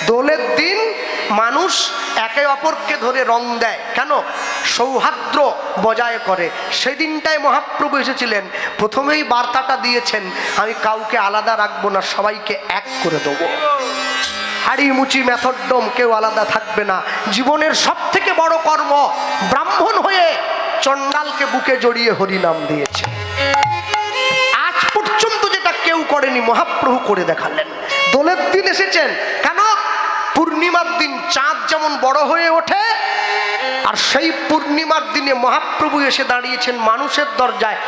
দোলের দিন মানুষ একে অপরকে ধরে রং দেয় কেন? সৌহার্দ্য বজায় করে। সেদিনটায় মহাপ্রভু এসেছিলেন, প্রথমেই বার্তাটা দিয়েছেন, আমি কাউকে আলাদা রাখবো না, সবাইকে এক করে দেবো। হাড়ি মুচি মেথডম, কেউ আলাদা থাকবে না। জীবনের সব থেকে বড় কর্ম ব্রাহ্মণ হয়ে চণ্ডালকে বুকে জড়িয়ে হরিনাম দিয়েছে। আজ পর্যন্ত যেটা কেউ করেনি মহাপ্রভু করে দেখালেন। দোলের দিন এসেছেন কেন? পূর্ণিমার দিন চাঁদ যেমন বড় হয়ে ওঠে, আর সেই পূর্ণিমার দিনে মহাপ্রভু এসে দাঁড়িয়েছেন মানুষের দরজায়।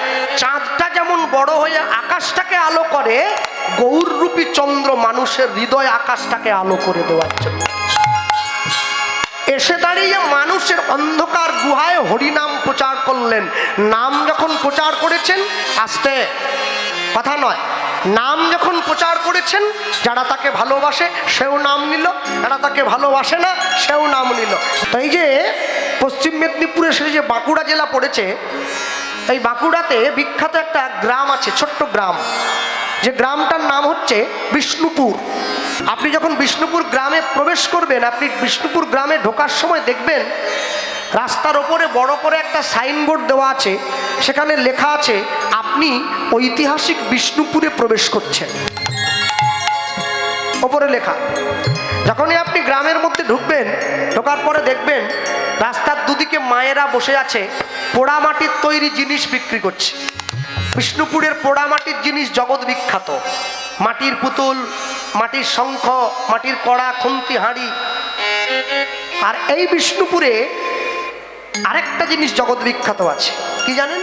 চাঁদটা যেমন বড় হয়ে আকাশটাকে আলো করে, গৌররূপী চন্দ্র মানুষের হৃদয় আকাশটাকে আলো করে দেওয়ার জন্য এসে দাঁড়িয়ে মানুষের অন্ধকার গুহায় হরিনাম প্রচার করলেন। নাম যখন প্রচার করেছেন, আস্তে কথা নয়, নাম যখন প্রচার করেছেন, যারা তাকে ভালোবাসে সেও নাম নিল, যারা তাকে ভালোবাসে না সেও নাম নিল। তাই যে পশ্চিম মেদিনীপুরে সে যে বাঁকুড়া জেলা পড়েছে, এই বাঁকুড়াতে বিখ্যাত একটা গ্রাম আছে, ছোট্ট গ্রাম, যে গ্রামটার নাম হচ্ছে বিষ্ণুপুর। আপনি যখন বিষ্ণুপুর গ্রামে প্রবেশ করবেন, আপনি বিষ্ণুপুর গ্রামে ঢোকার সময় দেখবেন রাস্তার ওপরে বড় করে একটা সাইনবোর্ড দেওয়া আছে, সেখানে লেখা আছে আপনি ঐতিহাসিক বিষ্ণুপুরে প্রবেশ করছেন। ওপরে লেখা। যখনই আপনি গ্রামের মধ্যে ঢুকবেন, ঢোকার পরে দেখবেন রাস্তার দুদিকে মায়েরা বসে আছে, পোড়া মাটির তৈরি জিনিস বিক্রি করছে। বিষ্ণুপুরের পোড়া মাটির জিনিস জগৎ বিখ্যাত। মাটির পুতুল, মাটির শঙ্খ, মাটির কড়া, খুন্তি, হাঁড়ি। আর এই বিষ্ণুপুরে আরেকটা জিনিস জগৎ বিখ্যাত আছে, কি জানেন?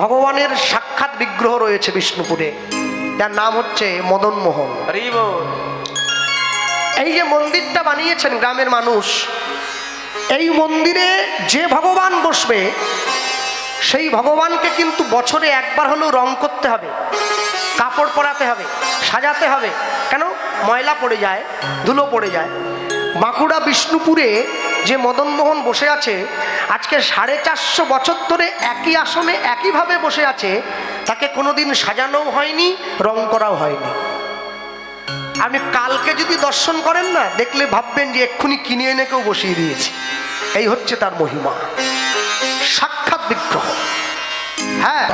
ভগবানের সাক্ষাৎ বিগ্রহ রয়েছে বিষ্ণুপুরে, যার নাম হচ্ছে মদন মোহন। এই যে মন্দিরটা বানিয়েছেন গ্রামের মানুষ, এই মন্দিরে যে ভগবান বসবে সেই ভগবানকে কিন্তু বছরে একবার হলেও রং করতে হবে, কাপড় পরাতে হবে, সাজাতে হবে। কেন? ময়লা পড়ে যায়, ধুলো পড়ে যায়। বাঁকুড়া বিষ্ণুপুরে যে মদন মোহন বসে আছে, আজকে 450 বছর ধরে একই আসনে একইভাবে বসে আছে, তাকে কোনোদিন সাজানোও হয়নি, রং করাও হয়নি। আপনি কালকে যদি দর্শন করেন না, দেখলে ভাববেন যে এক্ষুনি কিনে এনে কেউ বসিয়ে দিয়েছে। এই হচ্ছে তার মহিমা, সাক্ষাৎ বিগ্রহ। হ্যাঁ,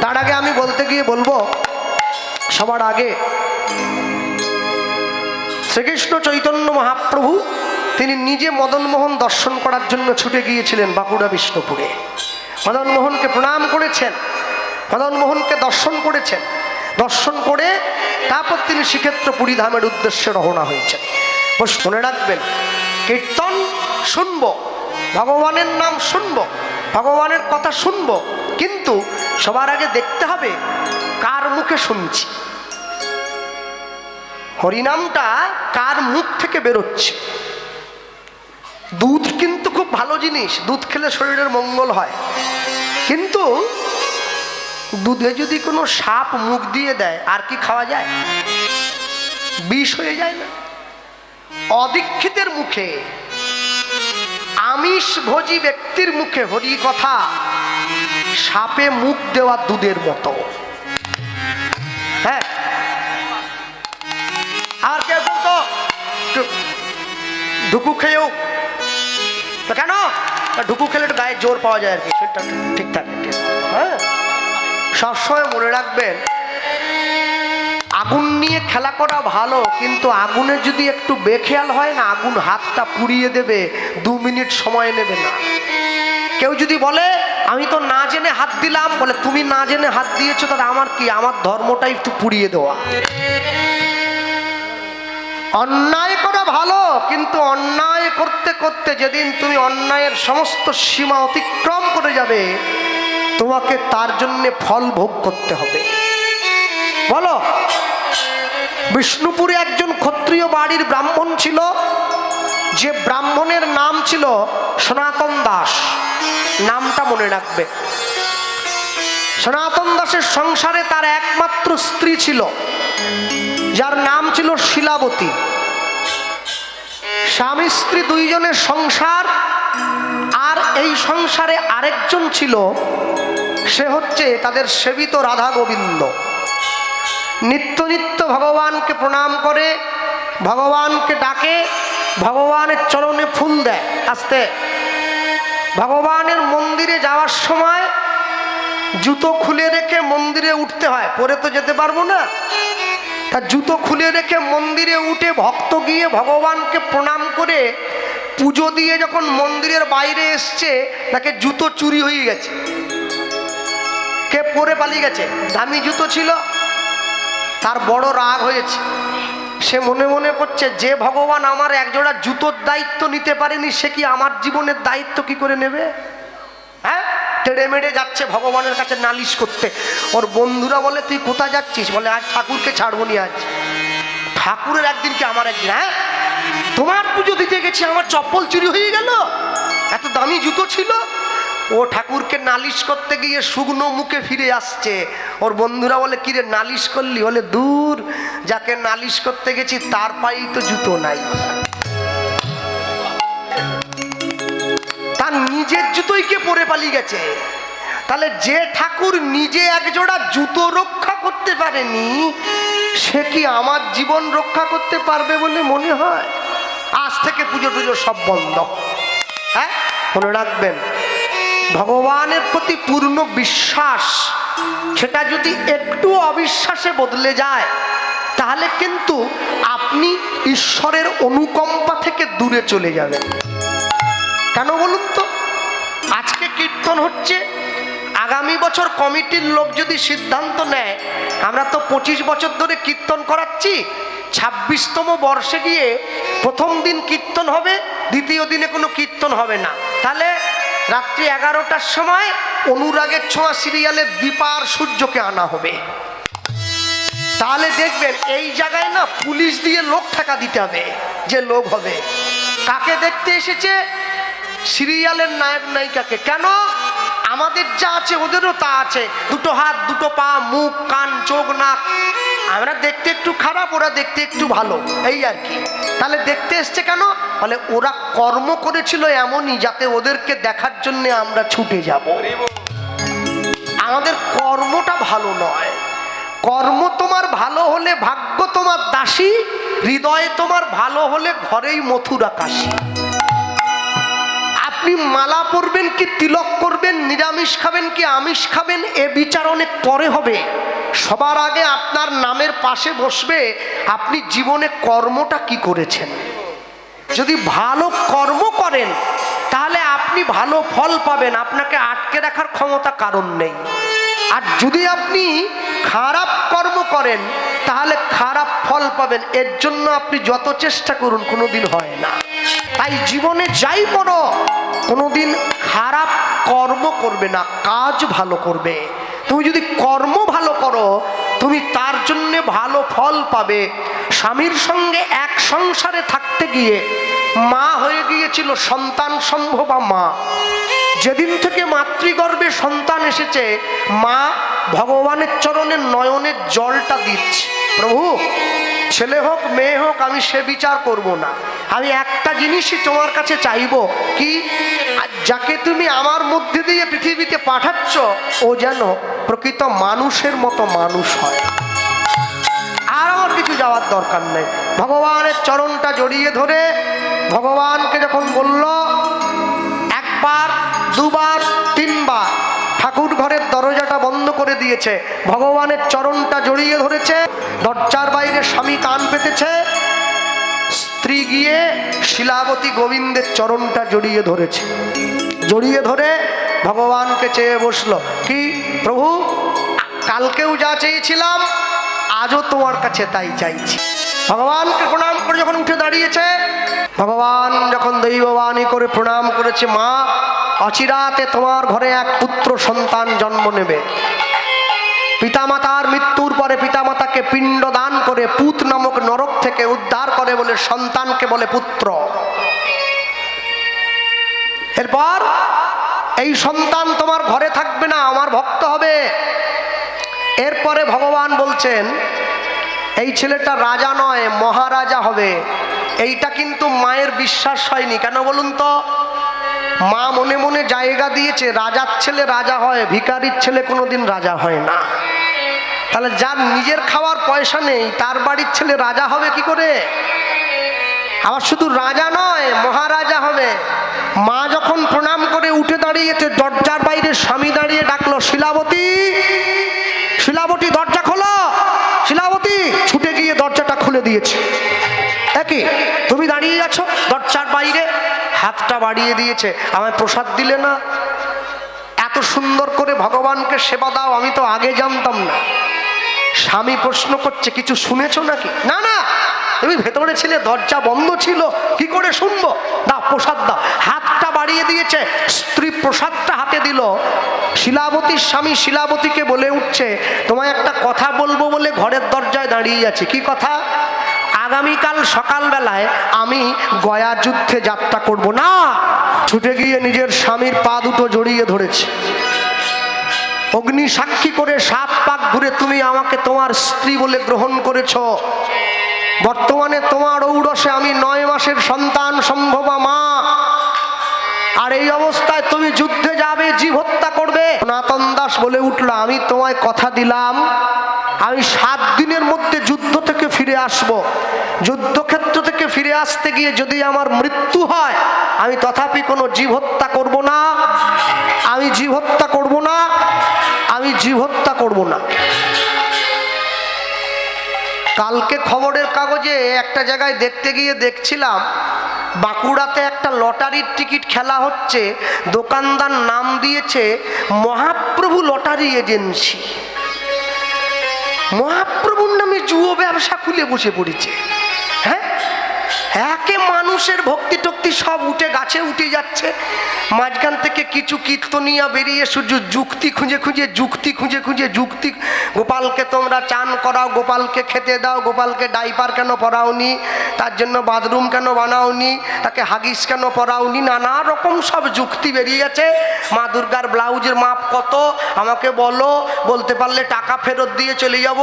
তার আগে আমি বলতে গিয়ে বলবো, সবার আগে শ্রীকৃষ্ণ চৈতন্য মহাপ্রভু তিনি নিজে মদন মোহন দর্শন করার জন্য ছুটে গিয়েছিলেন বাঁকুড়া বিষ্ণুপুরে। মদন মোহনকে প্রণাম করেছেন, মদন মোহনকে দর্শন করেছেন। দর্শন করে তারপর তিনি শ্রীক্ষেত্র পুরী ধামের উদ্দেশ্যে রওনা হয়েছেন। মনে রাখবেন, কীর্তন শুনবো, ভগবানের নাম শুনবো, ভগবানের কথা শুনবো, কিন্তু সবার আগে দেখতে হবে কার মুখে শুনছি, হরিনামটা কার মুখ থেকে বেরোচ্ছে। দুধ কিন্তু খুব ভালো জিনিস, দুধ খেলে শরীরের মঙ্গল হয়, কিন্তু দুধে যদি কোনো সাপ মুখ দিয়ে দেয় আর কি খাওয়া যায়? বিষ হয়ে যায় না? অদীক্ষিতের মুখে, আমিষ ভোজী ব্যক্তির মুখে হরি কথা সাপে মুখ দেওয়া দুধের মতো। হ্যাঁ, আর কেউ তো ঢুকু খেয়েও, কেন? ঢুকু খেলে একটু গায়ে জোর পাওয়া যায় আর কি, শরীরটা ঠিক থাকে। হ্যাঁ, সবসময় মনে রাখবেন, আগুন নিয়ে খেলা করা ভালো, কিন্তু আগুনে যদি একটু বেখেয়াল হয় না, আগুন হাতটা পুড়িয়ে দেবে, 2 মিনিট সময় নেবে না। কেউ যদি বলে আমি তো না জেনে হাত দিলাম, বলে তুমি না জেনে হাত দিয়েছো, তাহলে আমার কি? আমার ধর্মটাই একটু পুড়িয়ে দেওয়া। অন্যায় করা ভালো, কিন্তু অন্যায় করতে করতে যেদিন তুমি অন্যায়ের সমস্ত সীমা অতিক্রম করে যাবে, তোমাকে তার জন্য ফল ভোগ করতে হবে। বলো, বিষ্ণুপুরে একজন ক্ষত্রিয় বাড়ির ব্রাহ্মণ ছিল, যে ব্রাহ্মণের নাম ছিল সনাতন দাস। নামটা মনে রাখবে। সনাতন দাসের সংসারে তার একমাত্র স্ত্রী ছিল, যার নাম ছিল শিলাবতী। স্বামী স্ত্রী দুইজনের সংসার, আর এই সংসারে আরেকজন ছিল, সে হচ্ছে তাদের সেবিত রাধা গোবিন্দ। নিত্য নিত্য ভগবানকে প্রণাম করে, ভগবানকে ডাকে, ভগবানের চরণে ফুল দেয় আস্তে। ভগবানের মন্দিরে যাওয়ার সময় জুতো খুলে রেখে মন্দিরে উঠতে হয়, পরে তো যেতে পারবো না। তা জুতো খুলে রেখে মন্দিরে উঠে ভক্ত গিয়ে ভগবানকে প্রণাম করে পুজো দিয়ে যখন মন্দিরের বাইরে এসছে, তাকে জুতো চুরি হয়ে গেছে। কে পরে পালিয়ে গেছে, দামি জুতো ছিল। তার বড় রাগ হয়েছে। সে মনে মনে করছে, যে ভগবান আমার একজোড়া জুতোর দায়িত্ব নিতে পারেনি, সে কি আমার জীবনের দায়িত্ব কি করে নেবে? হ্যাঁ, তেড়ে মেড়ে যাচ্ছে ভগবানের কাছে নালিশ করতে। ওর বন্ধুরা বলে, তুই কোথায় যাচ্ছিস? বলে, আজ ঠাকুরকে ছাড়বো নি। আজ ঠাকুরের একদিন কি আমার একদিন? হ্যাঁ, তোমার পুজো দিতে গেছি, আমার চপ্পল চুরি হয়ে গেল, এত দামি জুতো ছিল। ও ঠাকুরকে নালিশ করতে গিয়ে শুকনো মুখে ফিরে আসছে। ওর বন্ধুরা বলে, কিরে নালিশ করলি? বলে, দূর, যাকে নালিশ করতে গেছি তার পায়েই তো জুতো নাই। তার নিজের জুতোই কে পরে পালিয়ে গেছে। তাহলে যে ঠাকুর নিজে একজোড়া জুতো রক্ষা করতে পারেনি, সে কি আমার জীবন রক্ষা করতে পারবে বলে মনে হয়? আজ থেকে পুজো টুজো সব বন্ধ। হ্যাঁ, মনে রাখবেন, ভগবানের প্রতি পূর্ণ বিশ্বাস, সেটা যদি একটু অবিশ্বাসে বদলে যায়, তাহলে কিন্তু আপনি ঈশ্বরের অনুকম্পা থেকে দূরে চলে যাবেন। কেন বলুন তো? আজকে কীর্তন হচ্ছে, আগামী বছর কমিটির লোক যদি সিদ্ধান্ত নেয়, আমরা তো 25 বছর ধরে কীর্তন করাচ্ছি, 26তম বর্ষে গিয়ে প্রথম দিন কীর্তন হবে, দ্বিতীয় দিনে কোনো কীর্তন হবে না। তাহলে রাত্রি 11টার সময় অনুরাগের ছোঁয়া সিরিয়ালে দীপা আর সূর্যকে আনা হবে। তাহলে দেখবেন এই জায়গায় না পুলিশ দিয়ে লোক ঠেকা দিতে হবে, যে লোক হবে। কাকে দেখতে এসেছে? সিরিয়ালের নায়ক নায়িকাকে। কেন? আমাদের যা আছে ওদেরও তা আছে, দুটো হাত, দুটো পা, মুখ, কান, চোখ, নাক। আমরা দেখতে একটু খারাপ, ওরা দেখতে একটু ভালো, এই আর কি। তাহলে দেখতে এসছে কেন? বলে ওরা কর্ম করেছিল এমনই, যাতে ওদেরকে দেখার জন্য আমরা ছুটে যাব। আমাদের কর্মটা ভালো নয়। কর্ম তোমার ভালো হলে ভাগ্য তোমার দাসী, হৃদয়ে তোমার ভালো হলে ঘরেই মথুরা কাশী। আপনি মালা পরবেন কি তিলক করবেন, নিরামিষ খাবেন কি আমিষ খাবেন, এ বিচার অনেক পরে হবে। সবার আগে আপনার নামের পাশে বসবে আপনি জীবনে কর্মটা কি করেছেন। যদি ভালো কর্ম করেন তাহলে আপনি ভালো ফল পাবেন, আপনাকে আটকে রাখার ক্ষমতা কারণ নেই। আর যদি আপনি খারাপ কর্ম করেন তাহলে খারাপ ফল পাবেন। এর জন্য আপনি যত চেষ্টা করুন কোনোদিন হয় না। তাই জীবনে যাই করো, কোনোদিন খারাপ কর্ম করবে না, কাজ ভালো করবে। তুমি যদি কর্ম ভালো করো, তুমি তার জন্যে ভালো ফল পাবে। স্বামীর সঙ্গে এক সংসারে থাকতে গিয়ে মা হয়ে গিয়েছিল সন্তান সম্ভবা মা। যেদিন থেকে মাতৃগর্ভে সন্তান এসেছে, মা ভগবানের চরণে নয়নের জলটা দিচ্ছে, প্রভু ছেলে হোক মেয়ে হোক আমি সে বিচার করব না, আমি একটা জিনিসই তোমার কাছে চাইব, কি যাকে তুমি আমার মধ্যে দিয়ে পৃথিবীতে পাঠাচ্ছ ও যেন প্রকৃত মানুষের মতো মানুষ হয়। আর আমার কিছু যাওয়ার দরকার নেই। ভগবানের চরণটা জড়িয়ে ধরে ভগবানকে যখন বলল, একবার, দুবার, তিনবার, ঠাকুর ঘরের দরজাটা বন্ধ করে দিয়েছে, ভগবানের চরণটা জড়িয়ে ধরেছে। দরজার বাইরে স্বামী কান পেতেছে, স্ত্রী গিয়ে শিলাবতী গোবিন্দের চরণটা জড়িয়ে ধরেছে। জড়িয়ে ধরে ভগবানকে চেয়ে বসলো, কি প্রভু কালকেও যা চেয়েছিলাম আজও তোমার কাছে তাই চাইছি। ভগবানকে প্রণাম করে যখন উঠে দাঁড়িয়েছে, ভগবান যখন দৈববাণী করে প্রণাম করেছে, মা অচিরাতে তোমার ঘরে এক পুত্র সন্তান জন্ম নেবে। পিতামাতার মৃত্যুর পরে পিতামাতাকে পিণ্ড দান করে পুত নামক নরক থেকে উদ্ধার করে বলে সন্তানকে বলে পুত্র। এরপর এই সন্তান তোমার ঘরে থাকবে না, আমার ভক্ত হবে। এরপরে ভগবান বলছেন, এই ছেলেটা রাজা নয় মহারাজা হবে। এইটা কিন্তু মায়ের বিশ্বাস হয়নি। কেন বলুন তো? মা মনে মনে জায়গা দিয়েছে, রাজার ছেলে রাজা হয়, ভিখারির ছেলে কোনোদিন রাজা হয় না। তাহলে যার নিজের খাওয়ার পয়সা নেই তার বাড়ির ছেলে রাজা হবে কি করে? আবার শুধু রাজা নয়, মহারাজা হবে। মা যখন প্রণাম করে উঠে দাঁড়িয়েছে, দরজার বাইরে স্বামী দাঁড়িয়ে ডাকলো, শিলাবতী, শিলাবতী দরজা খোলো, শিলাবতী। ছুটে গিয়ে দরজাটা খুলে দিয়েছে। একই তুমি দাঁড়িয়ে আছো দরজার বাইরে, হাতটা বাড়িয়ে দিয়েছে, আমায় প্রসাদ দিলে না? এত সুন্দর করে ভগবানকে সেবা দাও, আমি তো আগে জানতাম না। স্বামী প্রশ্ন করছে, কিছু শুনেছো নাকি? না না, তুমি ভেতরে ছিলে, দরজা বন্ধ ছিল, কি করে শুনবো? দাও প্রসাদ দাও। হাতটা বাড়িয়ে দিয়েছে, স্ত্রী প্রসাদটা হাতে দিল। শিলাবতীর স্বামী শিলাবতীকে বলে উঠছে, তোমায় একটা কথা বলবো বলে ঘরের দরজায় দাঁড়িয়ে আছে। কি কথা? আগামীকাল সকালবেলায় আমি গয়া যুদ্ধে যাত্রা করব না। ছুটে গিয়ে নিজের স্বামীর পা দুটো জড়িয়ে ধরেছে, অগ্নি সাক্ষী করে 7 পাক ঘুরে তুমি আমাকে তোমার স্ত্রী বলে গ্রহণ করেছ। বর্তমানে তোমার ঔরসে আমি 9 মাসের সন্তান সম্ভবা মা, আর এই অবস্থায় তুমি যুদ্ধে যাবে, জীব হত্যা করবে। সনাতন দাস বলে উঠল, আমি তোমায় কথা দিলাম, আমি 7 দিনের মধ্যে যুদ্ধ থেকে ফিরে আসব। যুদ্ধক্ষেত্র থেকে ফিরে আসতে গিয়ে যদি আমার মৃত্যু হয়, আমি তথাপি কোনো জীব হত্যা করব না, আমি জীব হত্যা করব না, আমি জীব হত্যা করব না। কালকে খবরের কাগজে একটা জায়গায় দেখতে গিয়ে দেখছিলাম, বাঁকুড়াতে একটা লটারির টিকিট খেলা হচ্ছে, দোকানদার নাম দিয়েছে মহাপ্রভু লটারি এজেন্সি। মহাপ্রভুর নামে জুয়ো ব্যবসা খুলে বসে পড়েছে। হ্যাঁ, একে মানুষের ভক্তি টক্তি সব উঠে গাছে উঠে যাচ্ছে। মাঝখান থেকে কিছু কীর্তনিয়া বেরিয়ে শুধু যুক্তি খুঁজে খুঁজে যুক্তি। গোপালকে তোমরা চান করাও, গোপালকে খেতে দাও, গোপালকে ডাইপার কেন পরাওনি, তার জন্য বাথরুম কেন বানাওনি, তাকে হাগিস কেন পরাওনি, নানা রকম সব যুক্তি বেরিয়ে গেছে। মা দুর্গার ব্লাউজের মাপ কত আমাকে বলো, বলতে পারলে টাকা ফেরত দিয়ে চলে যাব।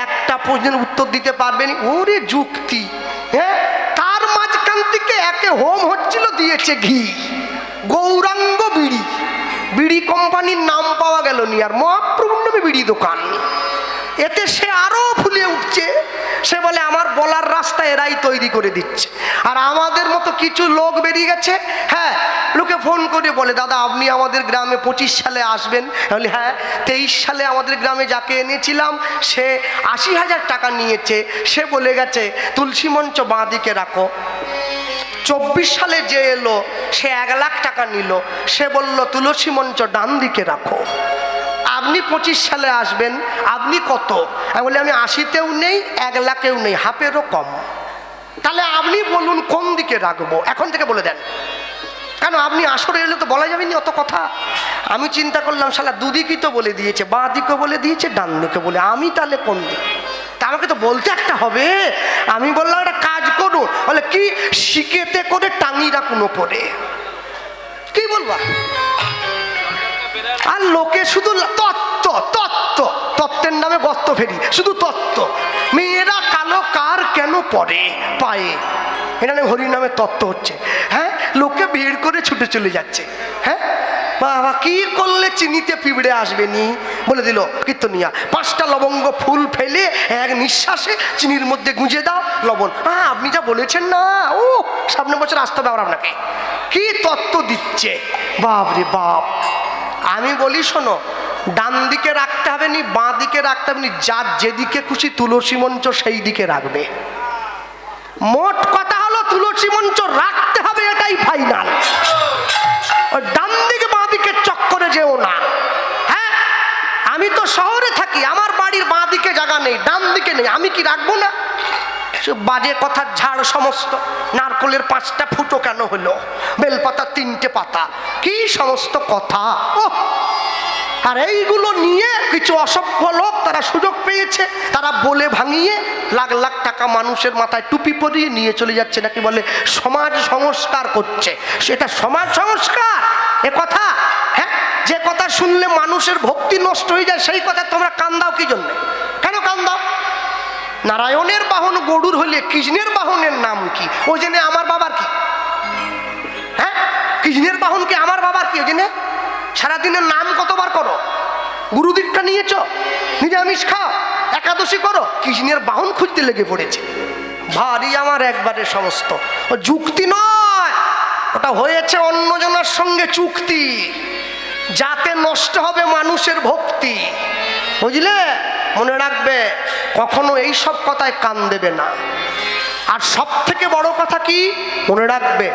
একটা প্রশ্নের উত্তর দিতে পারবেনি, ওরে যুক্তি। হ্যাঁ, তার মাঝখান থেকে একে হোম হচ্ছিল, দিয়েছে ঘি, গৌরাঙ্গ বিড়ি। বিড়ি কোম্পানির নাম পাওয়া গেল নি, আর মহাপ্রভুর নামে বিড়ি দোকান। এতে সে আরো ফুলে উঠছে। সে বলে আমার বলার রাস্তা এরাই তৈরি করে দিচ্ছে। আর আমাদের মতো কিছু লোক বেরিয়ে গেছে। হ্যাঁ, লোকে ফোন করে বলে, দাদা আপনি আমাদের গ্রামে 25 সালে আসবেন। বলি হ্যাঁ, 23 সালে আমাদের গ্রামে যাকে এনেছিলাম সে 80,000 টাকা নিয়েছে, সে বলে গেছে তুলসী মঞ্চ বাঁ দিকে রাখো। 24 সালে যে এলো সে 1 লাখ টাকা নিল, সে বলল তুলসী মঞ্চ ডান দিকে রাখো। আপনি 25 সালে আসবেন, আপনি কত? আমি বলি আমি 80তেও নেই, 1 লাখেও নেই, হাফেরও কম। তাহলে আপনি বলুন কোন দিকে রাখবো, এখন থেকে বলে দেন। কেন আপনি আসরে এলে তো বলা যাবে না অত কথা। আমি চিন্তা করলাম, শালা দুদিকই তো বলে দিয়েছে, বাঁ দিকে বলে দিয়েছে, ডান দিকে বলে, আমি তাহলে কোন দিক? তা আমাকে তো বলতে একটা হবে। আমি বললাম একটা কাজ করুন। বলে কি? শিকেতে করে টাঙি রাখুন ওপরে। কি বলবা? আর লোকে শুধু তত্ত্বের নামে গর্ত ফেরি, শুধু তত্ত্ব। মেয়েরা কালো কার কেন পরে পায়ে, এটা নামে হরি নামে তত্ত্ব হচ্ছে। হ্যাঁ, লোকে ভিড় করে ছুটে চলে যাচ্ছে। হ্যাঁ বাবা, কি করলে চিনিতে পিঁপড়ে আসবে নি বলে দিল কীর্তনিয়া। 5টা লবঙ্গ ফুল ফেলে 1 নিঃশ্বাসে চিনির মধ্যে গুঁজে দাও, লবণ। হ্যাঁ, আপনি যা বলেছেন না, ও সামনের বছর আসতে হবে আবার আপনাকে। কি তত্ত্ব দিচ্ছে বাপ রে বাপ। আমি বলি শোনো, ডান দিকে রাখতে হবে নি, বাঁ দিকে রাখতে হবে নি, যার যেদিকে খুশি তুলসী মঞ্চ সেই দিকে রাখবে। মোট কথা হলো তুলসী মঞ্চ রাখতে হবে, এটাই ফাইনাল। ডান দিকে বাঁ দিকে চক্করে যেও না। হ্যাঁ, আমি তো শহরে থাকি, আমার বাড়ির বাঁ দিকে জায়গা নেই, ডান দিকে নেই, আমি কি রাখবো না? বাজে কথার ঝাড় সমস্ত। নারকলের 5টা ফুটো কেন হলো, বেলপাতা 3টে পাতা, কি সমস্ত কথা। ও, আর এইগুলো নিয়ে কিছু অসভ্য লোক তারা সুযোগ পেয়েছে, তারা বলে ভাঙিয়ে লাখ লাখ টাকা মানুষের মাথায় টুপি পরিয়ে নিয়ে চলে যাচ্ছে, নাকি বলে সমাজ সংস্কার করছে। সেটা সমাজ সংস্কার এ কথা? হ্যাঁ, যে কথা শুনলে মানুষের ভক্তি নষ্ট হয়ে যায়, সেই কথা তোমরা কান দাও কি জন্য? কেন কান দাও? নারায়ণের বাহন গরুর হলে কৃষ্ণের বাহনের নাম কি? ওই জন্য আমার বাবার কি? হ্যাঁ, কৃষ্ণের বাহন কি আমার বাবার কি? ওই জন্য সারাদিনের নাম কতবার করো? গুরু দীক্ষা নিয়েছ, নিরামিষ খাও, একাদশী করো, কৃষ্ণের বাহন খুঁজতে লেগে পড়েছে। ভারী আমার একবারে সমস্ত। ও যুক্তি নয়, ওটা হয়েছে অন্যজনের সঙ্গে চুক্তি, যাতে নষ্ট হবে মানুষের ভক্তি, বুঝলে? মনে রাখবে, কখনো এই সব কথায় কান দেবে না। আর সব থেকে বড় কথা কি মনে রাখবে,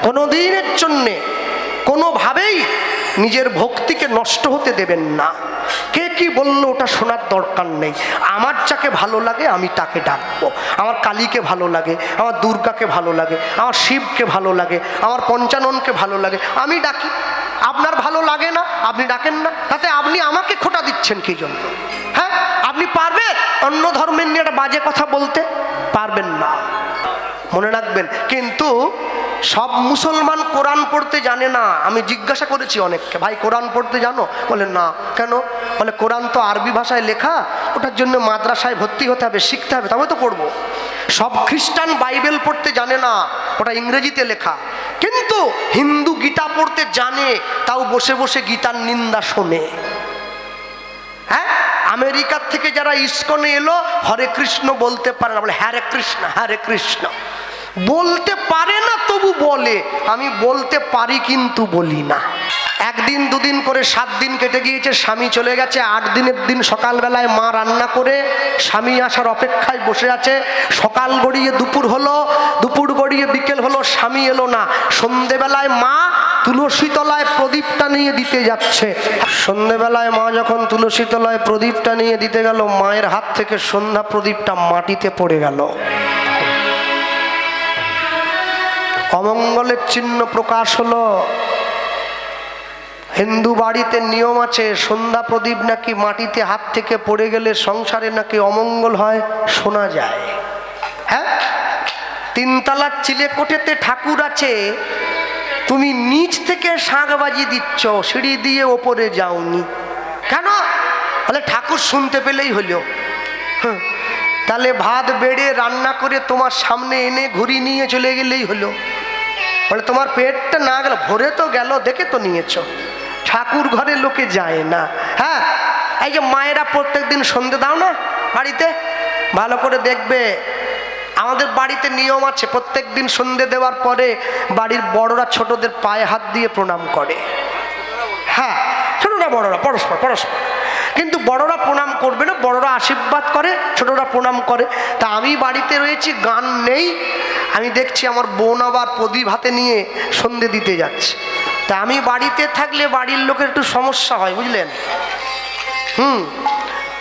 কোনো দিনের জন্যে কোনোভাবেই নিজের ভক্তিকে নষ্ট হতে দেবেন না। কে কি বললো ওটা শোনার দরকার নেই। আমার যাকে ভালো লাগে আমি তাকে ডাকবো। আমার কালীকে ভালো লাগে, আমার দুর্গাকে ভালো লাগে, আমার শিবকে ভালো লাগে, আমার পঞ্চাননকে ভালো লাগে, আমি ডাকি। আপনার ভালো লাগে না, আপনি ডাকেন না, তাতে আপনি আমাকে খোঁটা দিচ্ছেন কি জন্য? হ্যাঁ, আপনি পারবেন অন্য ধর্মের নিয়ে একটা বাজে কথা বলতে? পারবেন না, মনে রাখবেন। কিন্তু সব মুসলমান কোরআন পড়তে জানে না। আমি জিজ্ঞাসা করেছি অনেককে, ভাই কোরআন পড়তে জানো? বলে না। কেন? বলে কোরআন তো আরবি ভাষায় লেখা, ওটার জন্য মাদ্রাসায় ভর্তি হতে হবে, শিখতে হবে, তবে তো পড়বো। সব খ্রিস্টান বাইবেল পড়তে জানে না, ওটা ইংরেজিতে লেখা। কিন্তু হিন্দু গীতা পড়তে জানে, তাও বসে বসে গীতার নিন্দা শোনে। হ্যাঁ, আমেরিকার থেকে যারা ইস্কনে এলো হরে কৃষ্ণ বলতে পারে না, বলে হরে কৃষ্ণ হরে কৃষ্ণ বলতে পারে না, তবু বলে। আমি বলতে পারি কিন্তু বলি না। একদিন দুদিন করে 7 দিন কেটে গিয়েছে, স্বামী চলে গেছে। 8 দিনের দিন সকালবেলায় মা রান্না করে স্বামী আসার অপেক্ষায় বসে আছে। সকাল গড়িয়ে দুপুর হলো, দুপুর গড়িয়ে বিকেল হলো, স্বামী এলো না। সন্ধেবেলায় মা তুলসী তলায় প্রদীপটা নিয়ে দিতে যাচ্ছে। সন্ধেবেলায় মা যখন তুলসী তলায় প্রদীপটা নিয়ে দিতে গেল, মায়ের হাত থেকে সন্ধ্যা প্রদীপটা মাটিতে পড়ে গেল। অমঙ্গলের চিহ্ন প্রকাশ হলো। হিন্দু বাড়িতে নিয়ম আছে, সন্ধ্যা প্রদীপ নাকি মাটিতে হাত থেকে পড়ে গেলে সংসারে নাকি অমঙ্গল হয়, শোনা যায়। হ্যাঁ, 3 তলার চিলেকোঠেতে ঠাকুর আছে, তুমি নিচ থেকে শাঁখ বাজিয়ে দিচ্ছ, সিঁড়ি দিয়ে ওপরে যাওনি কেন? বলে ঠাকুর শুনতে পেলেই হলো। তাহলে ভাত বেড়ে রান্না করে তোমার সামনে এনে ঘুরি নিয়ে চলে গেলেই হলো। বলে তোমার পেটটা না গেল, ভরে তো গেল, দেখে তো নিয়েছ। ঠাকুর ঘরে লোকে যায় না। হ্যাঁ, এই যে মায়েরা প্রত্যেক দিন সন্ধে দাও না বাড়িতে, ভালো করে দেখবে। আমাদের বাড়িতে নিয়ম আছে, প্রত্যেক দিন সন্ধে দেওয়ার পরে বাড়ির বড়রা ছোটদের পায়ে হাত দিয়ে প্রণাম করে। হ্যাঁ, ছোটরা বড়রা পরস্পর পরস্পর, কিন্তু বড়রা প্রণাম করবে না, বড়রা আশীর্বাদ করে, ছোটরা প্রণাম করে। তা আমি বাড়িতে রয়েছি, গান নেই, আমি দেখছি আমার বোন আবার প্রদীপ হাতে নিয়ে সন্ধে দিতে যাচ্ছে। তা আমি বাড়িতে থাকলে বাড়ির লোকের একটু সমস্যা হয়, বুঝলেন?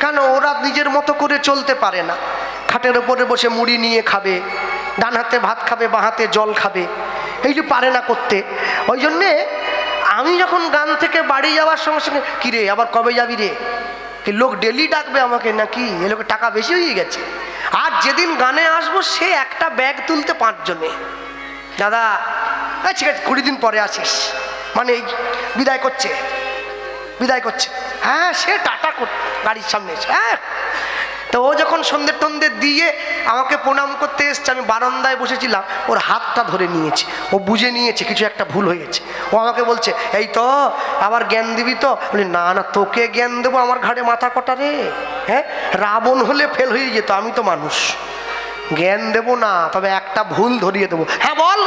কেন? ওরা নিজের মতো করে চলতে পারে না। খাটের ওপরে বসে মুড়ি নিয়ে খাবে, ডান হাতে ভাত খাবে, বাঁ হাতে জল খাবে, এই যে পারে না করতে। ওই জন্যে আমি যখন গান থেকে বাড়ি যাওয়ার সঙ্গে সঙ্গে, কিরে আবার কবে যাবি রে? কি লোক ডেলি ডাকবে আমাকে নাকি? এ লোকের টাকা বেশি হয়ে গেছে। আর যেদিন গানে আসবো সে একটা ব্যাগ তুলতে 5 জনে, দাদা ঠিক আছে 20 দিন পরে আসিস, মানে বিদায় করছে, বিদায় করছে। হ্যাঁ, সে টাটা গাড়ির সামনে এসে। হ্যাঁ, তো ও যখন সন্ধে টন্ধে দিয়ে আমাকে প্রণাম করতে এসছে, আমি বারান্দায় বসেছিলাম, ওর হাতটা ধরে নিয়েছে, ও বুঝে নিয়েছে কিছু একটা ভুল হয়ে গেছে। ও আমাকে বলছে, এই তো আবার জ্ঞান দিবি তো? বলি না না, তোকে জ্ঞান দেবো? আমার ঘাড়ে মাথা কটা রে। হ্যাঁ, রাবণ হলে ফেল হয়ে যেত, আমি তো মানুষ, জ্ঞান দেবো না, তবে একটা ভুল ধরিয়ে দেবো। হ্যাঁ বল।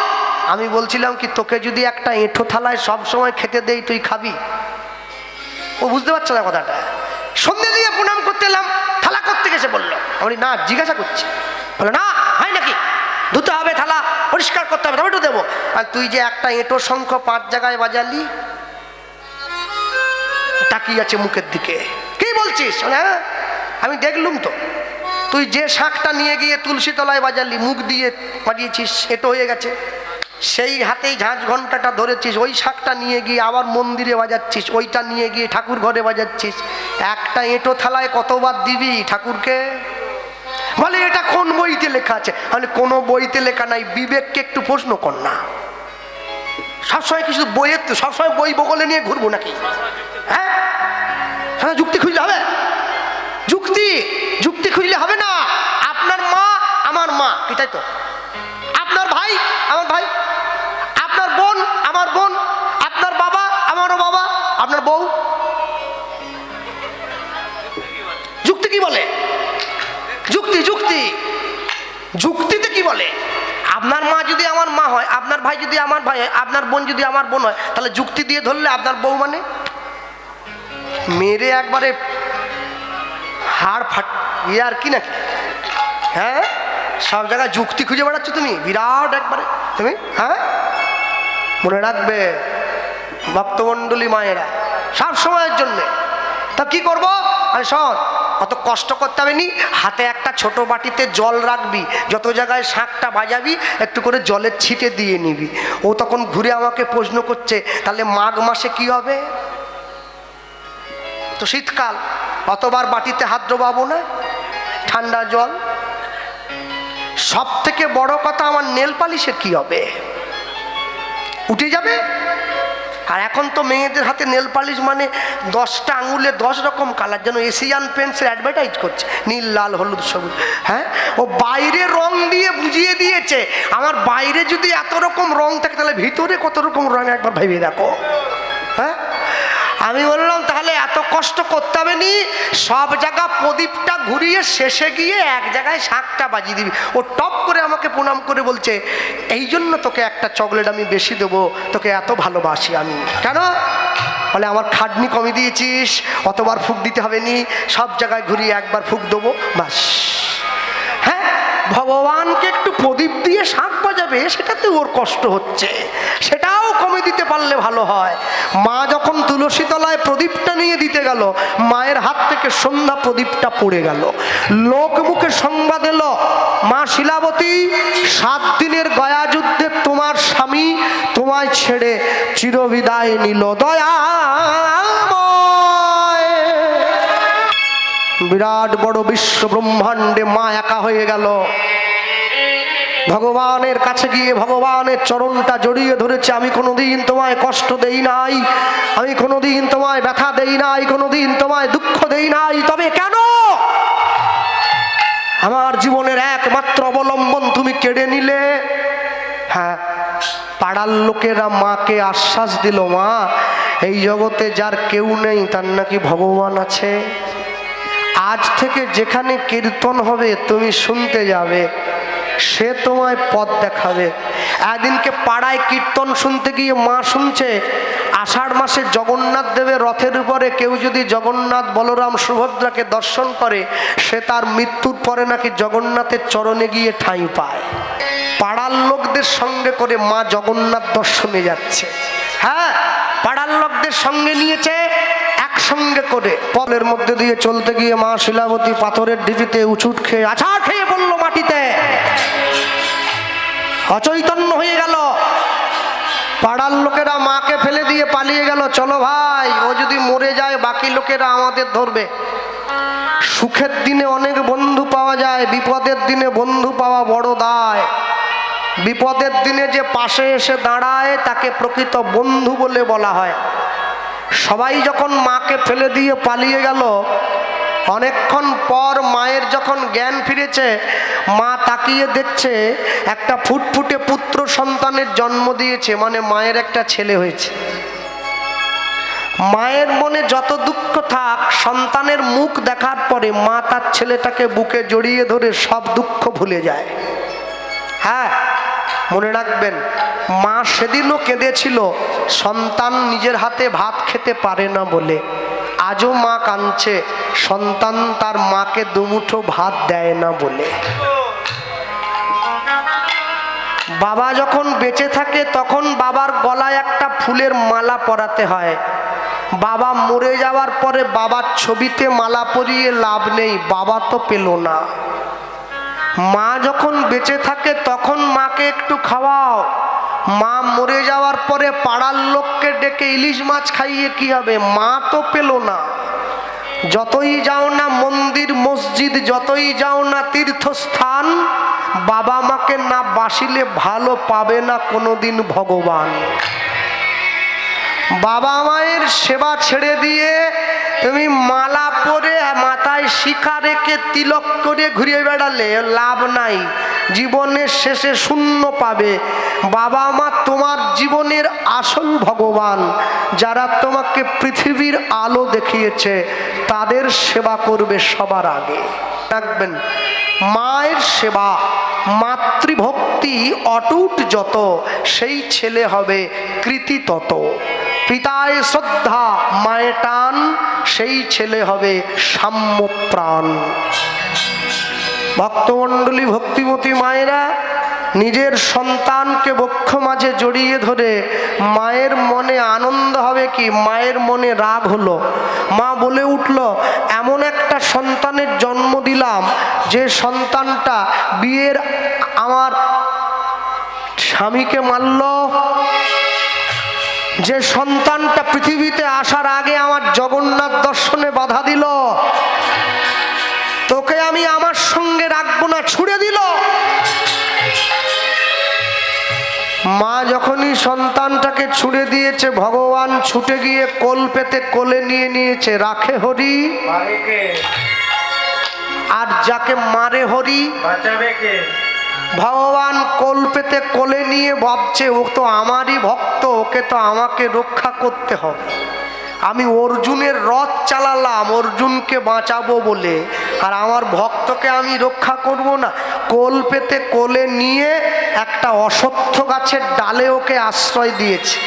আমি বলছিলাম কি, তোকে যদি একটা এঁঠো থালায় সব সময় খেতে দেই, তুই খাবি? ও বুঝতে পারছো না কথাটা। সন্ধে দিয়ে প্রণাম করতে এলাম, থালা করতে গেছে বললো। আমি না, জিজ্ঞাসা করছি। বলে না, হয় নাকি? ধুতে হবে, থালা পরিষ্কার করতে হবে, তবে তো দেবো। আর তুই যে একটা এঁটো শঙ্খ 5 জায়গায় বাজালি, তাকিয়ে আছে মুখের দিকে, কি বলছিস? হ্যাঁ, আমি দেখলুম তো, তুই যে শাঁখটা নিয়ে গিয়ে তুলসী তলায় বাজালি, মুখ দিয়ে বাজিয়েছিস, এঁটো হয়ে গেছে। সেই হাতেই ঝাঁঝ ঘন্টাটা ধরেছিস, ওই শাঁখটা নিয়ে গিয়ে আবার মন্দিরে বাজাচ্ছিস, ওইটা নিয়ে গিয়ে ঠাকুর ঘরে বাজাচ্ছিস। একটা এঁটো থালায় কতবার দিবি ঠাকুরকে? বলে এটা কোন বইতে লেখা আছে? মানে কোনো বইতে লেখা নাই, বিবেককে একটু প্রশ্ন কর না। সবসময় কিছু বইয়ের, সবসময় বই বগলে নিয়ে ঘুরবো নাকি? হ্যাঁ, যুক্তি খুঁজলে হবে? যুক্তি খুঁজলে হবে না। আপনার মা আমার মা, কি তাই তো? আপনার ভাই আমার ভাই, আপনার বোন আমার বোন, আপনার বাবা আমারও বাবা, আপনার বউ। যুক্তি কি বলে? যুক্তি যুক্তিতে কি বলে? আপনার মা যদি আমার মা হয়, আপনার ভাই যদি আমার ভাই হয়, আপনার বোন যদি আমার বোন হয়, তাহলে যুক্তি দিয়ে ধরলে আপনার বউ মানে মেরে একবারে হাড় ফাট ইয়ে আর কি নাকি? হ্যাঁ, সব জায়গায় যুক্তি খুঁজে বেড়াচ্ছ তুমি, বিরাট একবারে তুমি। হ্যাঁ, মনে রাখবে ভক্তমণ্ডলী মায়েরা সব সময়ের জন্যে। তা কি করবো? আরে শোন, অত কষ্ট করতে হবে নি, হাতে একটা ছোট বাটিতে জল রাখবি, যত জায়গায় শাঁখটা বাজাবি একটু করে জলের ছিটে দিয়ে নিবি। ও তখন ঘুরে আমাকে প্রশ্ন করছে, তাহলে মাঘ মাসে কি হবে? তো শীতকাল, অতবার বাটিতে হাত ডোবাবো না, ঠান্ডা জল। সব থেকে বড় কথা, আমার নেল পালিশের কি হবে? উঠে যাবে। আর এখন তো মেয়েদের হাতে নেল পালিশ মানে 10টা আঙুলে 10 রকম কালার, যেন এশিয়ান পেন্টসের অ্যাডভার্টাইজ করছে, নীল, লাল, হলুদ, সবুজ। হ্যাঁ, ও বাইরে রং দিয়ে বুঝিয়ে দিয়েছে। আমার বাইরে যদি এত রকম রং থাকে, তাহলে ভিতরে কত রকম রং একবার ভেবে দেখো। হ্যাঁ, আমি বললাম তাহলে এত কষ্ট করতে হবে নি, সব জায়গা প্রদীপটা ঘুরিয়ে শেষে গিয়ে এক জায়গায় শাঁখটা বাজিয়ে দিবি। ও টপ করে আমাকে প্রণাম করে বলছে, এই জন্য তোকে একটা চকলেট আমি বেশি দেবো, তোকে এত ভালোবাসি আমি। কেন? বলে আমার খাটনি কমে দিয়েছিস, অতবার ফুক দিতে হবে নি, সব জায়গায় ঘুরিয়ে একবার ফুক দেবো, বাস। হ্যাঁ, ভগবানকে একটু প্রদীপ দিয়ে শাঁখ বাজাবে, সেটাতে ওর কষ্ট হচ্ছে, সেটাও কমে দিতে পারলে ভালো হয়। মা যখন তুলসী তলায় প্রদীপটা নিয়ে দিতে গেল, মায়ের হাত থেকে সন্ধ্যা প্রদীপটা পড়ে গেল। লোক মুখে সংবাদ এলো, মা শিলাবতী, 7 দিনের গয়া যুদ্ধে তোমার স্বামী তোমায় ছেড়ে চিরবিদায় নিল। দয়াময়, বিরাট বড় বিশ্ব ব্রহ্মাণ্ডে মা একা হয়ে গেল। ভগবানের কাছে গিয়ে ভগবানের চরণটা জড়িয়ে ধরেছে, আমি কোনোদিন তোমায় কষ্ট দেই নাই, আমি কোনোদিন তোমায় ব্যথা দেই নাই, কোনোদিন তোমায় দুঃখ দেই নাই, তবে কেন আমার জীবনের একমাত্র অবলম্বন তুমি কেড়ে নিলে? হ্যাঁ, পাড়ার লোকেরা মাকে আশ্বাস দিল, মা এই জগতে যার কেউ নেই তার নাকি ভগবান আছে। আজ থেকে যেখানে কীর্তন হবে তুমি শুনতে যাবে, সে তোমায় পথ দেখাবে। একদিনকে পাড়ায় কীর্তন শুনতে গিয়ে মা শুনছে, আষাঢ় মাসে জগন্নাথ দেবের রথের উপরে কেউ যদি জগন্নাথ, বলরাম, সুভদ্রাকে দর্শন করে, সে তার মৃত্যুর পরে নাকি জগন্নাথের চরণে গিয়ে ঠাঁই পায়। পাড়ার লোকদের সঙ্গে করে মা জগন্নাথ দর্শনে যাচ্ছে। হ্যাঁ, পাড়ার লোকদের সঙ্গে নিয়েছে, একসঙ্গে করে পথের মধ্যে দিয়ে চলতে গিয়ে মা শিলাবতী পাথরের ঢিপিতে উঁচুট খেয়ে আছাড় খেয়ে পড়ল মাটিতে, অচৈতন্য হয়ে গেল। পাড়ার লোকেরা মাকে ফেলে দিয়ে পালিয়ে গেল, চলো ভাই, ও যদি মরে যায় বাকি লোকেরা আমাদের ধরবে। সুখের দিনে অনেক বন্ধু পাওয়া যায়, বিপদের দিনে বন্ধু পাওয়া বড় দায়। বিপদের দিনে যে পাশে এসে দাঁড়ায় তাকে প্রকৃত বন্ধু বলে বলা হয়। সবাই যখন মাকে ফেলে দিয়ে পালিয়ে গেল, অনেকক্ষণ পর মায়ের যখন জ্ঞান ফিরেছে, মা তাকিয়ে দেখছে একটা ফুটফুটে পুত্র সন্তানের জন্ম দিয়েছে, মানে মায়ের একটা ছেলে হয়েছে। মায়ের মনে যত দুঃখ থাক, সন্তানের মুখ দেখার পরে মা তার ছেলেটাকে বুকে জড়িয়ে ধরে সব দুঃখ ভুলে যায়। হ্যাঁ, মনে রাখবেন, মা সেদিনও কেঁদেছিল সন্তান নিজের হাতে ভাত খেতে পারে না বলে। আজও মা কাঁদছে সন্তান তার মাকে দুমুঠো ভাত দেয় না বলে। বাবা যখন বেঁচে থাকে তখন বাবার গলায় একটা ফুলের মালা পরাতে হয়। বাবা মরে যাওয়ার পরে বাবার ছবিতে মালা পরিয়ে লাভ নেই, বাবা তো পেল না। মা যখন বেঁচে থাকে তখন মাকে একটু খাওয়াও, মা মরে যাওয়ার পরে পাড়ার লোককে ডেকে ইলিশ মাছ খাইয়ে কি হবে, মা তো পেল না। যতই যাও না মন্দির মসজিদ, যতই যাও না তীর্থস্থান, বাবা মাকে না বাসিলে ভালো পাবে না কোনোদিন ভগবান। বাবা মায়ের সেবা ছেড়ে দিয়ে তুমি মালা পরে মাথায় শিখা রেখে তিলক করে ঘুরিয়ে বেড়ালে লাভ নাই, জীবনের শেষে শূন্য পাবে। বাবা মা তোমার জীবনের আসল ভগবান, যারা তোমাকে পৃথিবীর আলো দেখিয়েছে তাদের সেবা করবে সবার আগে। রাখবেন, মায়ের সেবা মাতৃভক্তি অটুট যত, সেই ছেলে হবে কৃতি তত। পিতায় শ্রদ্ধা মায়ে টান, সেই ছেলে হবে সাম্যপ্রাণ। ভক্তমণ্ডলী, ভক্তিমতী মায়েরা, নিজের সন্তানকে বক্ষ মাঝে জড়িয়ে ধরে মায়ের মনে আনন্দ হবে কি, মায়ের মনে রাগ হলো। মা বলে উঠল, এমন একটা সন্তানের জন্ম দিলাম যে সন্তানটা বিয়ের আমার স্বামীকে মারল, যে সন্তানটা পৃথিবীতে আসার আগে আমার জগন্নাথ দর্শনে বাধা দিল, তোকে আমি আমার সঙ্গে রাখবো না, ছুড়ে দিল। মা যখনই সন্তানটাকে ছুড়ে দিয়েছে, ভগবান ছুটে গিয়ে কোল পেতে কোলে নিয়ে নিয়েছে। রাখে হরি, আর যাকে মারে হরি বাঁচাবে কে? ভগবান কোল পেতে কোলে নিয়ে ভাবছে, ও তো আমারই ভক্ত, ওকে তো আমাকে রক্ষা করতে হবে। আমি অর্জুনের রথ চালালাম অর্জুনকে বাঁচাবো বলে, আর আমার ভক্তকে আমি রক্ষা করব না? কোল পেতে কোলে নিয়ে একটা অশ্বত্থ গাছের ডালে ওকে আশ্রয় দিয়েছে।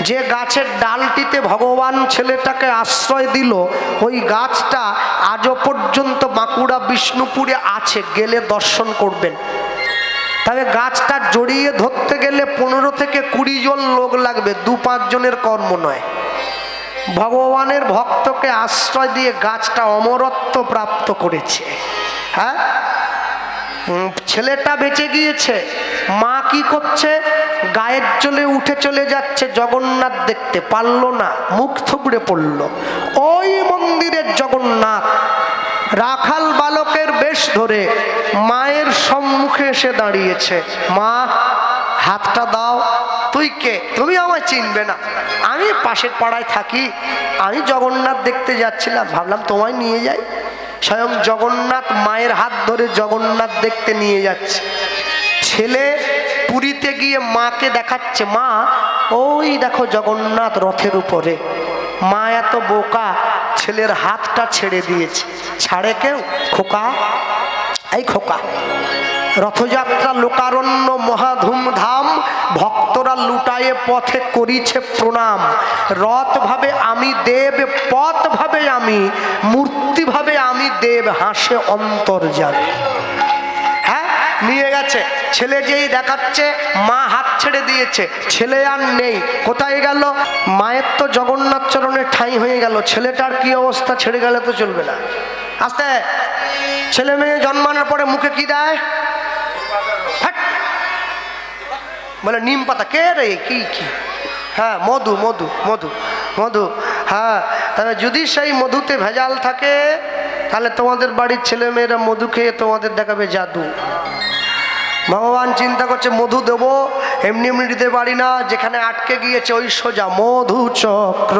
যে গাছের ডালটিতে ভগবান ছেলেটাকে আশ্রয় দিল, ওই গাছটা আজও পর্যন্ত বাঁকুড়া বিষ্ণুপুরে আছে, গেলে দর্শন করবেন। তবে গাছটা জড়িয়ে ধরতে গেলে 15 থেকে 20 জন লোক লাগবে, 2-5 জনের কর্ম নয়। ভগবানের ভক্তকে আশ্রয় দিয়ে গাছটা অমরত্ব প্রাপ্ত করেছে। হ্যাঁ, ছেলেটা বেঁচে গিয়েছে। মা কি করছে? গায়ের জলে উঠে চলে যাচ্ছে জগন্নাথ দেখতে, পারল না, মুখ থুবড়ে পড়ল। ওই মন্দিরের জগন্নাথ রাখাল বালকের বেশ ধরে মায়ের সম্মুখে এসে দাঁড়িয়েছে। মা, হাতটা দাও। তুই কে? তুমি আমায় চিনবে না, আমি পাশের পাড়ায় থাকি, আমি জগন্নাথ দেখতে যাচ্ছিলাম, ভাবলাম তোমায় নিয়ে যাই। স্বয়ং জগন্নাথ মায়ের হাত ধরে জগন্নাথ দেখতে নিয়ে যাচ্ছে। ছেলে পুরীতে গিয়ে মাকে দেখাচ্ছে, মা ওই দেখো জগন্নাথ রথের উপরে। মা এত বোকা, ছেলের হাতটা ছেড়ে দিয়েছে। ছাড়ে কেউ? খোকা, এই খোকা, রথযাত্রা লোকারণ্য মহাধুমধাম, ভক্তরা লুটায়ে পথে করিছে প্রণাম। রথ ভাবে আমি দেব, পথ ভাবে আমি, মূর্তি ভাবে আমি দেব, হাসে অন্তর্যামী। হ্যাঁ, নিয়ে গেছে। ছেলে যেই দেখাচ্ছে, মা হাত ছেড়ে দিয়েছে, ছেলে আর নেই। কোথায় গেল? মায়ের তো জগন্নাথ চরণে ঠাঁই হয়ে গেল, ছেলেটার কি অবস্থা? ছেড়ে গেলে তো চলবে না। আস্তে, ছেলে মেয়ে জন্মানোর পরে মুখে কি দেয়? বলে নিম পাতা। কে রে? কি কি? হ্যাঁ, মধু মধু মধু মধু। হ্যাঁ, তবে যদি সেই মধুতে ভেজাল থাকে, তাহলে তোমাদের বাড়ির ছেলে মেয়েরা মধু খেয়ে তোমাদের দেখাবে জাদু। ভগবান চিন্তা করছে, মধু দেবো, এমনি এমনি দিতে পারি না, যেখানে আটকে গিয়েছে ওই সোজা মধু চক্র।